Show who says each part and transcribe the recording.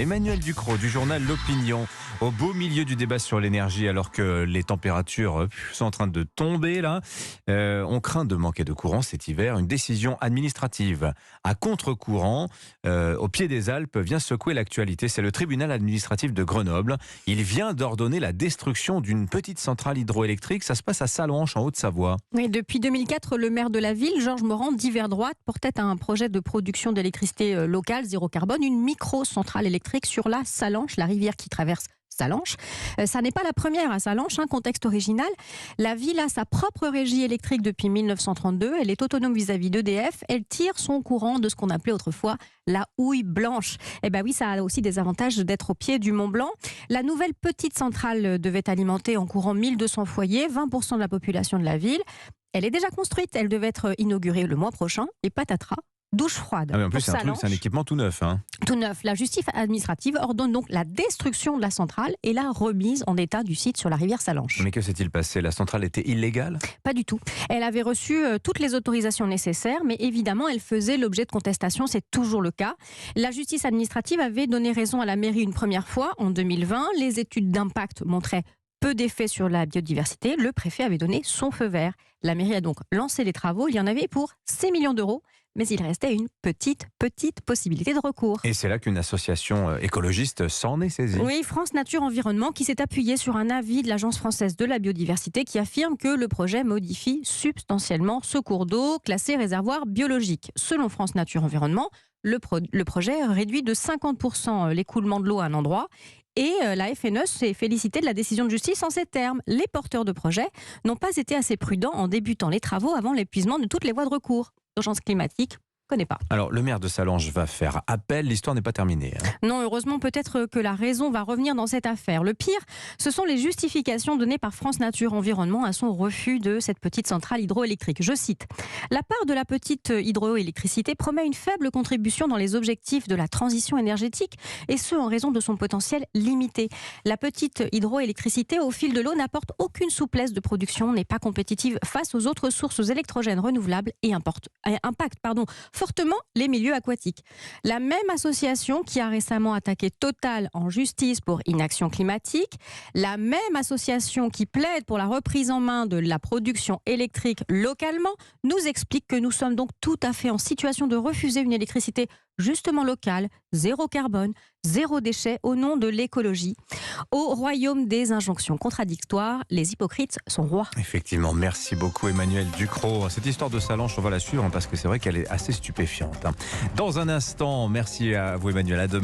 Speaker 1: Emmanuel Ducrot du journal L'Opinion. Au beau milieu du débat sur l'énergie, alors que les températures sont en train de tomber là, on craint de manquer de courant cet hiver. Une décision administrative à contre-courant au pied des Alpes vient secouer l'actualité. C'est le tribunal administratif de Grenoble. Il vient d'ordonner la destruction d'une petite centrale hydroélectrique. Ça se passe à Sallanches, en Haute-Savoie.
Speaker 2: Oui, depuis 2004, le maire de la ville, Georges Morand, d'hiver droite, portait un projet de production d'électricité locale, zéro carbone, une micro-centrale électrique sur la Sallanches, la rivière qui traverse Sallanches. Ça n'est pas la première à Sallanches, contexte original. La ville a sa propre régie électrique depuis 1932. Elle est autonome vis-à-vis d'EDF. Elle tire son courant de ce qu'on appelait autrefois la houille blanche. Eh bien oui, ça a aussi des avantages d'être au pied du Mont Blanc. La nouvelle petite centrale devait alimenter en courant 1200 foyers, 20% de la population de la ville. Elle est déjà construite. Elle devait être inaugurée le mois prochain. Et patatras. Douche froide.
Speaker 1: Ah mais en plus, c'est un équipement tout neuf.
Speaker 2: Tout neuf. La justice administrative ordonne donc la destruction de la centrale et la remise en état du site sur la rivière Sallanches.
Speaker 1: Mais que s'est-il passé? La centrale était illégale?
Speaker 2: Pas du tout. Elle avait reçu toutes les autorisations nécessaires, mais évidemment, elle faisait l'objet de contestations. C'est toujours le cas. La justice administrative avait donné raison à la mairie une première fois, en 2020. Les études d'impact montraient peu d'effets sur la biodiversité. Le préfet avait donné son feu vert. La mairie a donc lancé les travaux. Il y en avait pour 6 millions d'euros. Mais il restait une petite possibilité de recours.
Speaker 1: Et c'est là qu'une association écologiste s'en est saisie.
Speaker 2: Oui, France Nature Environnement, qui s'est appuyée sur un avis de l'Agence française de la biodiversité qui affirme que le projet modifie substantiellement ce cours d'eau classé réservoir biologique. Selon France Nature Environnement, le projet réduit de 50% l'écoulement de l'eau à un endroit. Et la FNE s'est félicitée de la décision de justice en ces termes. Les porteurs de projet n'ont pas été assez prudents en débutant les travaux avant l'épuisement de toutes les voies de recours. L'urgence climatique, je ne connais pas.
Speaker 1: Alors, le maire de Sallanches va faire appel. L'histoire n'est pas terminée.
Speaker 2: Non, heureusement, peut-être que la raison va revenir dans cette affaire. Le pire, ce sont les justifications données par France Nature Environnement à son refus de cette petite centrale hydroélectrique. Je cite: la part de la petite hydroélectricité promet une faible contribution dans les objectifs de la transition énergétique, et ce, en raison de son potentiel limité. La petite hydroélectricité au fil de l'eau n'apporte aucune souplesse de production, n'est pas compétitive face aux autres sources électrogènes renouvelables et impacte fortement les milieux aquatiques. La même association qui a récemment attaqué Total en justice pour inaction climatique, la même association qui plaide pour la reprise en main de la production électrique localement, nous explique que nous sommes donc tout à fait en situation de refuser une électricité justement locale, zéro carbone, zéro déchet au nom de l'écologie. Au royaume des injonctions contradictoires, les hypocrites sont rois.
Speaker 1: Effectivement, merci beaucoup Emmanuel Ducrot. Cette histoire de Sallanches, on va la suivre parce que c'est vrai qu'elle est assez stupéfiante. Dans un instant, merci à vous Emmanuel, à demain.